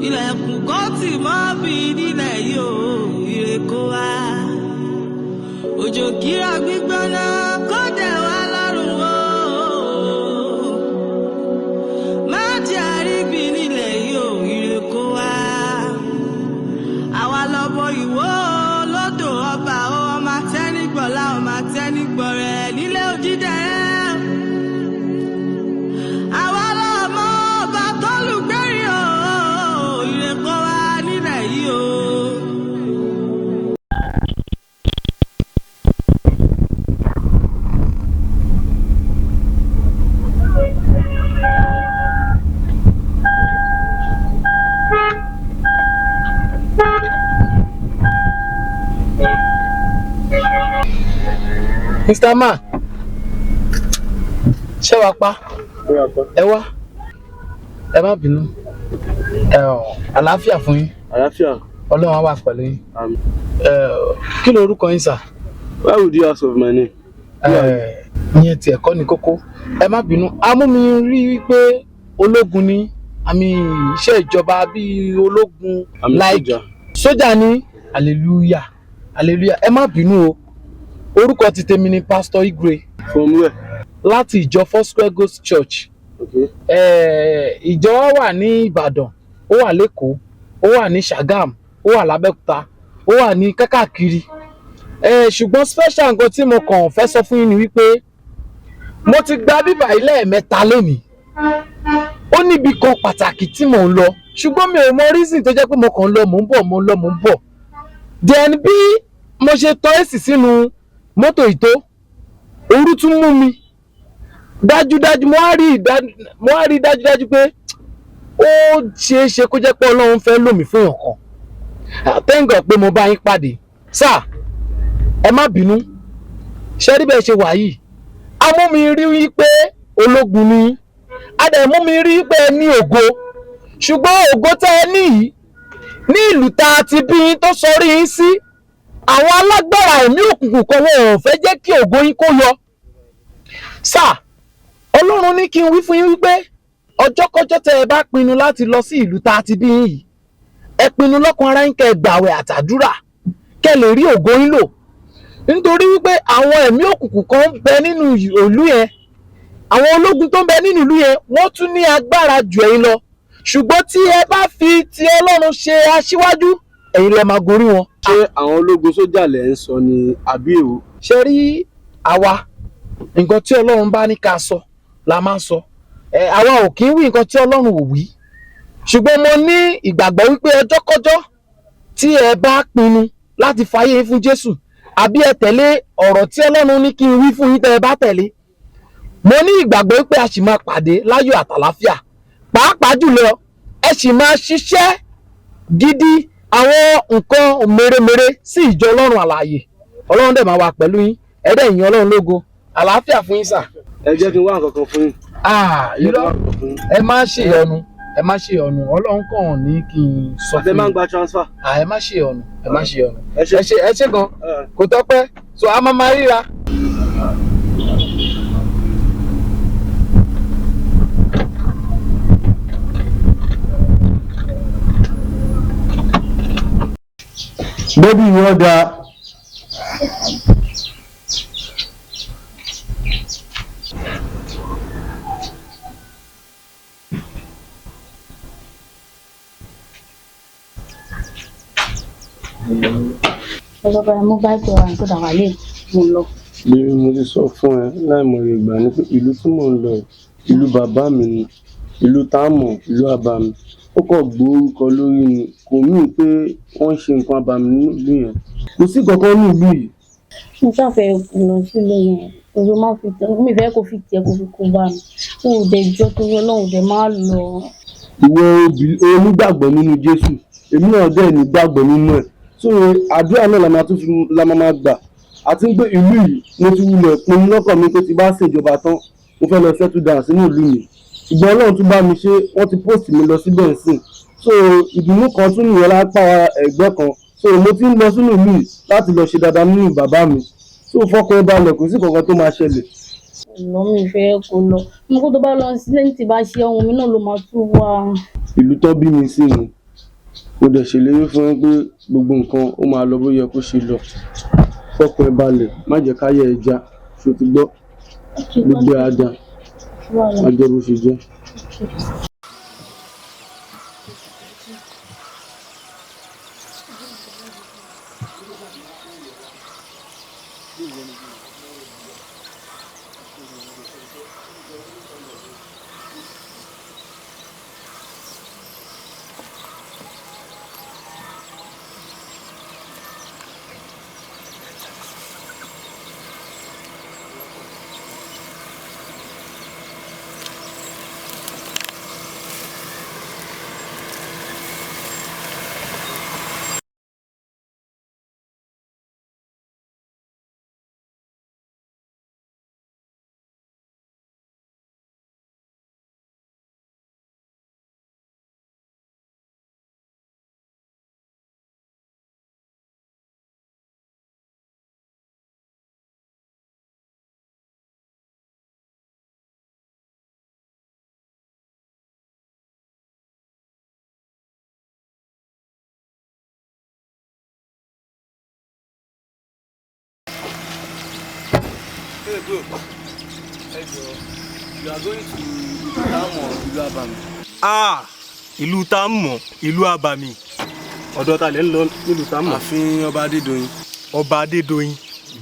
ilẹ̀kùn kan tì mọ́ bí nílẹ̀ yìí o ire kó wá òjò kíra gbígbóná kó dẹ̀ wá lọ́rùn o má jẹ́ àríbí nílẹ̀ yìí o ire kó wá àwa lọ́bọ ìwó lọ́dọ̀ ọba o ọmọ tẹ́nigbọ̀lá ọmọ tẹ́nigbọ̀rẹ̀ nílé Òjídẹrẹ́. Mr. Man, ṣé wàá pa? Ẹ wá. Ẹ má bínú. Àlàáfíà fún yín. Àlàáfíà. Ọlọ́run á wà pẹ̀lú yín. Kí ló orúkọ yín sà? Why would you ask of my name? Ìyẹn tí ẹ̀kọ́ ni kókó. Ẹ má bínú. Amú mi rí pé ológun ni àmì iṣẹ́ ìjọba bíi ológun like sójà ni. Hallelujah. Hallelujah. Ẹ má bínú o. Orúkọ ti tèmi ni Pastor Igwe. From where? Láti ìjọ Foursquare Ghost Church. Okay. Ìjọ wà ní Ìbàdàn, ó wà l'Ékòó, ó wà ní Ṣàgámù, ó wà l'Abẹ́òkúta, ó wà ní kákàkiri. Ṣùgbọ́n special nǹkan tí mo kàn fẹ́ sọ fún yín ni wípé mo ti gba bíbà ilé mẹ́ta lónìí. Ó níbi kan pàtàkì tí mò ń lọ, ṣùgbọ́n mi ò mọ reason tó jẹ́ pé mo kàn ń lọ, mò ń bọ̀. Then bí mo ṣe tọ́ èsì sínú mọ́tò ìtó, ooru tún mú mi. Dájúdájú mo wá rí dájúdájú pé ó ṣeé ṣe kó jẹ́ pé Ọlọ́run fẹ́ lò mí fún ọ̀kan. Thank God pé mo bá yín pàdé. Sir, ẹ má bínú. Ṣé rí bẹ́ẹ̀ ṣe wà yìí? A mú mi rí wípé ológun ni. A dẹ̀ mú mi rí pé ẹ ní ògo. Ṣùgbọ́n ògo tẹ́ ẹ ní yìí ní ìlú tá a ti bí yín tó sọrí yín sí. Àwọn alágbára ẹ̀mí òkùnkùn kan wọn ò fẹ́ jẹ́ kí ògo yín kó yọ. Sir, Ọlọ́run ní kí n wí fún yín wípé ọjọ́kọ́jọ́ tẹ́ ẹ bá pinnu láti lọ sí ìlú tá a ti bí yín yìí, ẹ pinnu lọ́kàn ara yín kẹ́ ẹ gbààwẹ̀ àtàdúrà kẹ́ lè rí ògo yín lò. Nítorí wípé àwọn ẹ̀mí òkùnkùn kan ń bẹ nínú ìlú yẹn, àwọn ológun tó ń bẹ nínú ìlú yẹn wọ́n tún ní agbára jù ẹ̀yin lọ. Ṣùgbọ́n tí ẹ bá fi ti Ọlọ́run ṣe aṣíwájú, ẹ̀yin lẹ máa gorí wọn. Ṣé àwọn ológun sójà lẹ ń sọ ni àbí èwo? Ṣé rí àwa nǹkan tí Ọlọ́run bá ní ká sọ la máa ń sọ. Àwa ò kí ń wí nǹkan tí Ọlọ́run ò wí. Ṣùgbọ́n mo ní ìgbàgbọ́ wípé ọjọ́kọ́jọ́ tí ẹ bá pinnu láti fàyè yín fún Jésù, àbí ẹ tẹ̀lé ọ̀rọ̀ tí Ọlọ́run ní kí n wí fún yín tẹ́ ẹ bá tẹ̀lé, mo ní ìgbàgbọ́ wípé a sì máa pàdé láyọ̀ àtàlàáfíà. Pàápàá jùlọ ẹ sì máa ṣiṣẹ́ gidi àwọn nǹkan mèremère sí ìjọ Ọlọ́run àlàyé. Ọlọ́run dẹ̀ máa wà pẹ̀lú yín. Ẹ dẹ̀ yìn Ọlọ́run lógo. Àlàáfíà fún yín sà. Ẹ jẹ́ kí n wá nǹkan kan fún yín. Irọ́, ẹ má ṣe ìyọnu. Ẹ má ṣe ìyọnu. Ọlọ́run kàn ní kí n sọ fún yín. Ẹ máa ń gba transfer. Ẹ má ṣe ìyọnu. Ẹ má ṣe ìyọnu. Ẹ ṣe gan. Kò tọ́pẹ́. So a máa ríra. Baby, you order. Bàbá mo bá ìpè wa nǹkan dàgbà lè mo lọ. Bí mo ti sọ fún ẹ láìmọye ìgbà ni pé ìlú tí mò ń lọ ìlú bàbá mi ni, ìlú táàmù, ìlú Abami. Ó kàn gbórúkọ lórí ni, kò mí pé wọ́n ṣe nǹkan Abami nínú ìlú yẹn. Kò sí kankan ní ìlú yìí. Mo ṣàfẹ́ lọ sílé yẹn, òjò máa fi tẹ, mi fẹ́ kó fi tiẹ̀ kó fi kó bá mi. Ó dẹ̀ jọ́ torí Ọlọ́run dẹ̀ máa lọ. Ìwọ onígbàgbọ́ nínú Jésù, èmi náà dẹ̀ nígbàgbọ́ nínú ẹ̀. So àdúrà náà la máa gbà. Àti pé ìlú yìí mo ti wulẹ̀ pinnu lọ́kàn mi pé tí bá ṣèjọba tán mo fẹ́ lọ settle down sínú ìlú mi. Ṣùgbọ́n Ọlọ́run tún bá mi ṣe, wọ́n ti post mi lọ síbẹ̀ nsìn. So ìdùnnú kan tún nìyẹn lápá ẹ̀gbẹ́ kan. So mo ti ń lọ sínú ìlú yìí láti lọ ṣe dáadáa nínú bàbá mi. So fọkàn balẹ̀, kò sí kankan tó máa ṣẹlẹ̀. Lọ mi fẹ́ kó lọ. Mo kó tó bá lọ sílé ní ti bá ṣe ohun mi náà ló máa tún wá. Ìlú tó bí mi sí ni. mo dẹ̀ ṣèlérí fún ẹ pé gbogbo nǹkan ó máa lọ bó yẹ kó ṣe lọ. Fọkàn ẹ balẹ̀, má jẹ́ káyà ẹ já, ṣó ti gbọ́? Gbogbo ẹ á dà, á jẹ́ bó ṣe jẹ́. Hey bro, hey bro, you are going to town or Ilu Abami? Ìlú Támọ̀, Ìlú Abami. Ọ̀dọ̀ ta lẹ ń lọ nílùú Támọ̀? Ààfin Ọba Adédoyin. Ọba Adédoyin.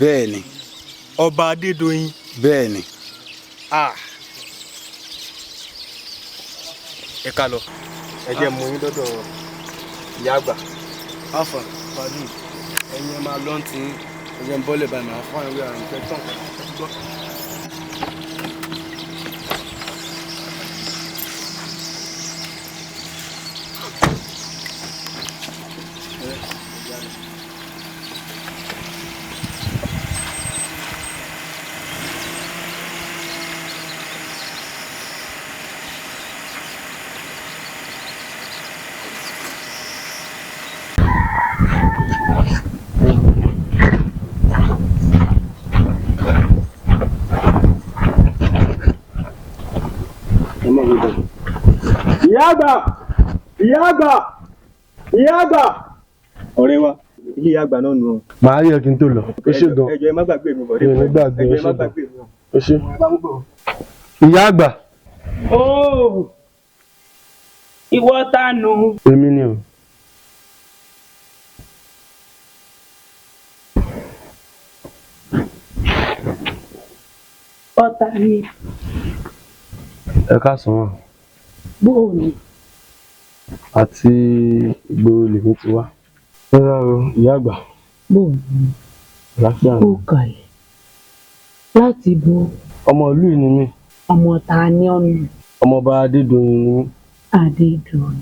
Bẹ́ẹ̀ni. Ọba Adédoyin. Bẹ́ẹ̀ni. Ẹ ká lọ. Ẹ jẹ́ mú yín dọ́dọ̀ ìyá àgbà. Alpha, pardon, ẹ̀yin ẹ máa lọ́ntì ẹ̀yin ń bọ́lẹ̀ báyìí máa fún àwọn ìwé àrùn ìfẹ́ tán. Ìyá àgbà! Ìyá àgbà! Ìyá àgbà! Ọ̀rẹ́ wa, ilé ìyá àgbà náà nù ọ́. Màá rí ẹ kí n tó lọ. Ó ṣe gan. Ẹ jọ̀ọ́ ẹ má gbàgbé mi bọ̀dé. Mi ò ní gbàgbé, Ẹ ó jọ̀ọ́ ẹ má ṣe gan. gbàgbé mi. Ó ṣe. Ìyá àgbà. Ìwọ ta nù. Èmi ni o. Ọ̀tá ni. Ẹ káàsán wà. Bóò ni. Àti ìgboro lèmi ti wá. Ẹ rárá ìyá àgbà. Bóò ni. Àlàáfíà ni. Ó kàlẹ̀. Láti bo. Ọmọ ìlú yìí ni mí. Ọmọ ta ni ọ̀nà. Ọmọọba Adédoyin ni mí. Adédoyin.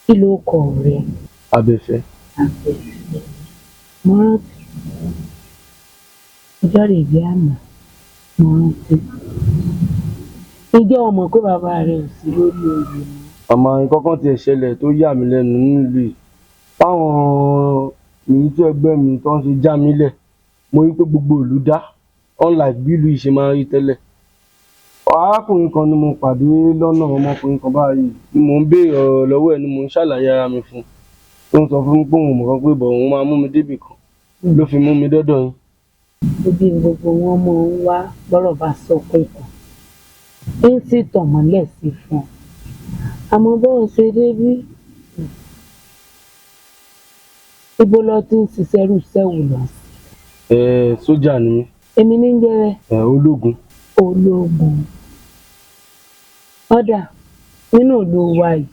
Kí ló kọ rẹ? Abẹ́fẹ́. Abẹ́fẹ́. Mo rántí. Ọjọ́ rẹ̀ bí àná. Mo rántí. Ǹjẹ́ o mọ̀ pé bàbá rẹ̀ ò sí lórí oyè mọ́? Àmọ́ nǹkan kan tiẹ̀ ṣẹlẹ̀ tó yà mí lẹ́nu nílùú yìí. Táwọn military ẹgbẹ́ mi tó ń ṣe já mi lẹ̀, mo rí pé gbogbo ìlú dá, unlike bí ìlú yìí ṣe máa ń rí tẹ́lẹ̀. Arákùnrin kan ni mo pàdé lọ́nà, ọmọkùnrin kan báyìí ni mò ń béèrè ọ̀rọ̀ lọ́wọ́ ẹ̀ ni mò ń ṣàlàyé ara mi fún un. Tó ń sọ fún mi pé òun mọ̀ kan pé bọ̀ òun máa mú mi débì kan ló fi mú mi dọ́dọ̀ yín. Ibi gbogbo wọn mọ̀ ń wá bọ́rọ̀ bá sọ pé kan. Ń sì tàn mọ́lẹ̀ sí fún ọ. Àmọ́ bọ́ọ̀ ṣe débí. Ibo lọ ti ń ṣiṣẹ́ rú sẹ́wù lọ. Sójà ni mí. Èmi ní ń jẹ́rẹ̀. Ológun. Ológun. Ọ̀dà nínú ìlú wa yìí.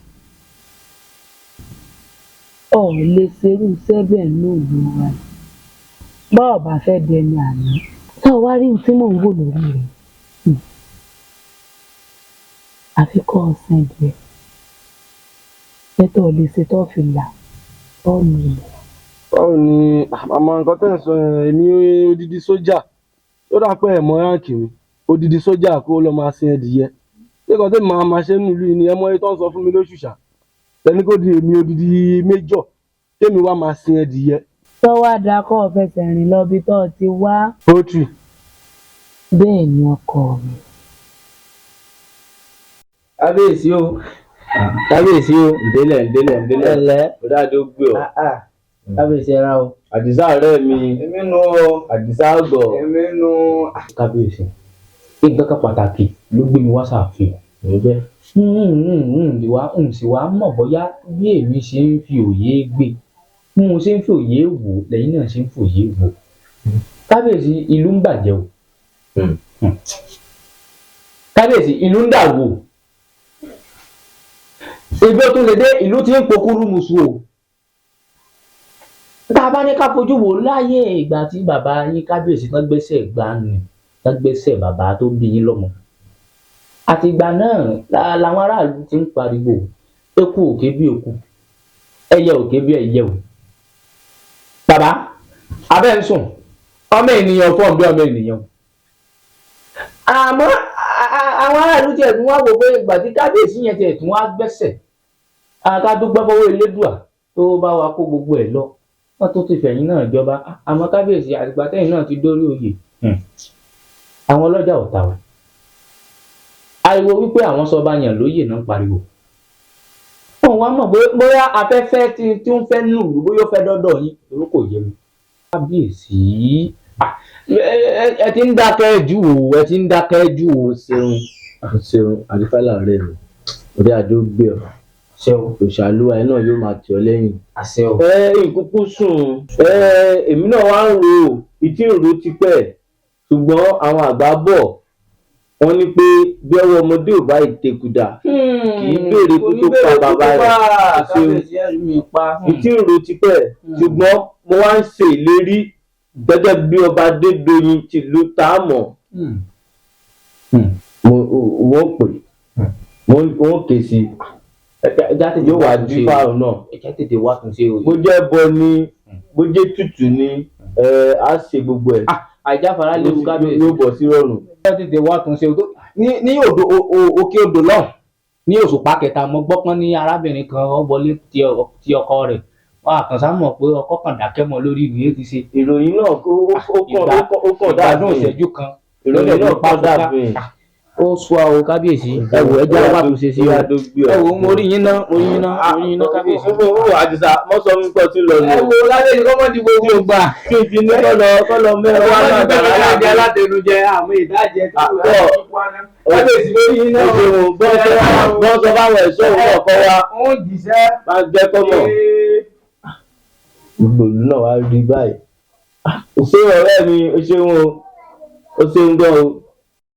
Ọ̀ lè ṣerú iṣẹ́ bẹ́ẹ̀ nínú ìlú wa yìí. Bọ́ọ̀ bá fẹ́ dẹni àná. Tá a wá rí tí mò ń wò lórí rẹ̀. Àfi kọ́ ọ̀sán díẹ̀. Ṣẹ́tọ̀ lè ṣe tó fi là ọ́ọ̀nù ilẹ̀. Báwo ni àmọ́ nǹkan tẹ́ ń sọ yẹn, èmi odidi sójà tó dà pé ẹ̀mọ́ ráǹkì mi odidi sójà kó lọ máa sin ẹdìyẹ ṣé kan tẹ́ máa ṣe nílùú yìí ni ẹmọ yìí tó ń sọ fún mi lóṣù ṣá tẹni kó di èmi odidi méjọ̀ kémi wá máa sin ẹdìyẹ. Tó wá dáa kọ́ ọ fẹsẹ̀ rìn lọ bí tó ti wá. Poultry. Bẹ́ẹ̀ ni ọkọ mi. Kábíyèsí o. kábíyèsí o ìdélẹ̀ ẹ̀lẹ́ ọ̀dáàdé ó gbé ọ. kábíyèsí ẹ̀rá o. àdìsá ọ̀rẹ́ mi. èmi nù ọ. àdìsá ọ̀gọ̀. èmi nù. kábíyèsí nǹkan kan pàtàkì ló gbé mi wá sáàfin níbẹ̀. sì wá mọ̀ bóyá bí èmi ṣe ń fi òye gbé bí mo ṣe ń fi òye wò lẹ́yìn náà ṣe ń fi òye wò. kábíyèsí ìlú ń bàjẹ́ o. kábíyèsí ìlú ń dàgbò. ibi ó tún lè dé ìlú tí ń pokúrú musu o. tá a bá ní ká fojú wò láyé ìgbà tí bàbá yín kábíyèsí tán gbéṣẹ́ gbani tán gbéṣẹ́ bàbá tó bí yín lọ́mọ. àtìgbà náà làwọn aráàlú ti ń pariwo eku òkè bí eku ẹyẹ òkè bí ẹyẹ o. bàbá abẹ́ ń sùn ọmọ ènìyàn fún ọ̀bẹ ọmọ ènìyàn. àmọ́ àwọn aráàlú tiẹ̀ tún wá wò pé ìgbà tí kábíyèsí yẹn tiẹ̀ tún wá gbẹ́sẹ̀ ká dúpẹ́ fọwọ́ elédùà tó bá wa kó gbogbo ẹ̀ lọ wọ́n tó ti fẹ̀yìn náà jọba àmọ́ kábíyèsí àtìgbà tẹ́yìn náà ti dórí oyè àwọn ọlọ́jà ò ta o. ariwo wípé àwọn sọba yàn lóyè náà ń pariwo. wọn wá mọ̀ bóyá afẹ́fẹ́ tí ń fẹ́ nù bóyá ó fẹ́ dọ́dọ̀ yín ló kò yé mi. kábíyèsí ẹ ti ń dákẹ́ jù o ẹ ti ń dákẹ́ jù o. ṣeun àdìfálà ọ̀rẹ́ mi orí adó gbé ọ ṣeun òṣàlùwà ẹ náà yóò máa tì ọ lẹ́yìn. ìkúkú sùn èmi náà wá ń ro ìtí ìró ti pẹ́ ṣùgbọ́n àwọn àgbà bọ̀ wọ́n ní pé bí ọwọ́ ọmọdé ò bá ìtẹkùdà kì í béèrè kó tó pa bàbá rẹ̀ ṣeun ìtí ìró ti pẹ́ ṣùgbọ́n mo wá ń ṣe ìlérí gẹ́gẹ́ bí ọba Adédoyin tìlú Táàmọ̀ wọ́n pè wọ́n ké sí yóò wá di fáwọn náà bó jẹ́ bọ ni bó jẹ́ tútù ni á ṣe gbogbo ẹ̀ àìjáfara lè mú kábíyèsí yóò bọ̀ sí rọrùn. ẹ tètè wá tún ṣe ní òkè odò náà ní òṣùpá kẹta mo gbọ́ pọ́n ní arábìnrin kan wọlé ti ọkọ rẹ̀ wọn àkànṣá mọ̀ pé ọkọ kan dákẹ́ mọ́ lórí ìwé ti ṣe. ìròyìn náà ó kàn dáadọ́ ìṣẹ́jú kan ìròyìn náà kàn dáadọ́ ó sọ àwọn kábíyèsí ẹ wò ẹjẹ wà tó ṣe sí o ẹ wò mo rí yín ná kábíyèsí. ó àdìsá mọ sọ fún pọ tí lọ ni. ẹ wò lálẹ́ yìí kọ́mọ́ di gbogbo gbà. kí n ti ní kọ́lọ mẹ́rin wá náà dára láti alátẹnujẹ àmọ́ ìdájẹ tó wà kábíyèsí lórí yín náà. gbọ́n sọ fáwọn ẹ̀ṣọ́ òun ọ̀kọ́ wa ó jìṣẹ́ máa jẹ́ kọ́mọ̀. gbogbo ìlú náà wá rí báyìí. ó ṣe ọ̀rẹ́ mi ó ṣeun o ó ṣeun gan o.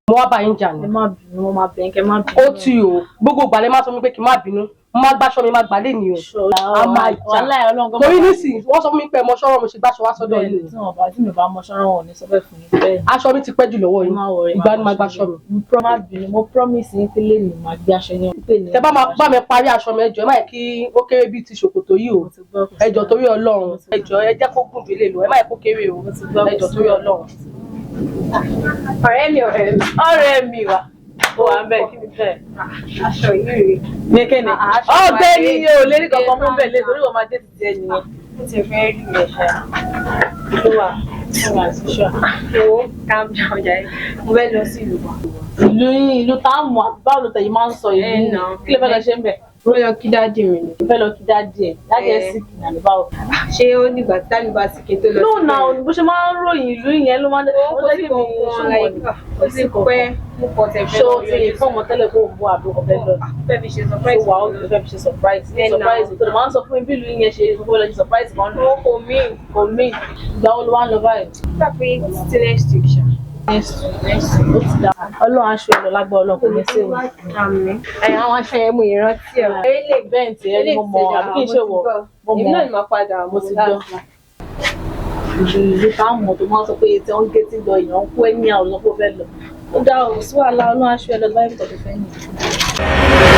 mo wá bá yín jà ní. ẹ má bínú mo máa bẹ̀ kẹ́ má bínú. ó ti o gbogbo ìgbà lẹ má sọ mi pé kí n má bínú mo má gbàṣọ mi má gbà lé ní o. a máa jà torí nísìnyí wọ́n sọ fún mi pé mo ṣọ́rọ̀ mo ṣe gbàṣọ wá sọ́dọ̀ yìí. tí mi bá mọ ṣọ́rọ̀ wọn ní sọ bẹ́ẹ̀ fún mi bẹ́ẹ̀. aṣọ mi ti pẹ́ jù lọ́wọ́ yìí ìgbà ni màá gbàṣọ mi. mo promise yín pé lè ní màá gbé aṣọ yẹn. tẹ bá mi parí aṣọ mi ẹjọ ẹ má yẹ kí ó kéré bíi ti ṣòkòtò yìí o ẹjọ torí Ọlọ́run ẹjọ ẹ jẹ́ kó gùn délé lọ ẹ má yẹ kó kéré o ẹjọ torí Ọlọ́run. ọ̀rẹ́ mi wà ó wà ń bẹ kí ni bẹ́ẹ̀ aṣọ yìí rèé ní kíni ọgbẹ́ ni yóò lérí kankan mú bẹ́ẹ̀ lé torí wọn máa dé ti jẹ nìyẹn. ó ti fẹ́ rí rẹ̀ ṣá ló wà ṣíṣọ́ owó káàmù ọjà yìí mo fẹ́ lọ sí ìlú wa. ìlú Táàmù báwo ló tẹ̀yìn máa ń sọ ìlú kí lè fẹ́ lọ ṣe ń bẹ̀. mo lọ kí dáàdì mi ni. mo fẹ́ lọ kí dáàdì ẹ̀ dáàdì ẹ̀ sì kì nàní báwo. ṣé ó nígbà tí dáàdì bá sì ké tó lọ sí. lóòna bó ṣe máa ń ròyìn ìlú yẹn ló máa ń ó sì kò sí pẹ́ mo kọ̀ tẹ̀ fẹ́ lọ. ṣé o ti lè fọ́ọ̀mù tẹ́lẹ̀ kó o bọ́ àbí o fẹ́ lọ. fẹ́ fi ṣe surprise. wà ó fẹ́ fi ṣe surprise. surprise tó lè máa ń sọ fún mi bí ìlú yẹn ṣe fún mi surprise kan lọ. kò mí ìgbà wo ló wá ń lọ báyìí. tàbí ti next week ṣá. ó ti dà Ọlọ́run aṣọ ẹ̀ lọ lágbọ́ Ọlọ́run kò ní sí o. ẹ̀yìn àwọn aṣọ yẹn mú ìrántí ẹ̀. ilé bẹ́ǹtì ẹ̀ ni mo mọ̀ àbí kí n ṣe wọ̀ mo mọ̀ èmi náà ni màá padà mo ti gbọ́. ìlú Táàmù tó máa ń sọ pé tí wọ́n ń gé tí lọ èèyàn ń kó ẹ̀mí àwọn ọlọ́pọ̀ fẹ́ lọ. ó dá òun sí wàhálà Ọlọ́run aṣọ ẹ̀ lọ báyìí kò tó fẹ́ yìí.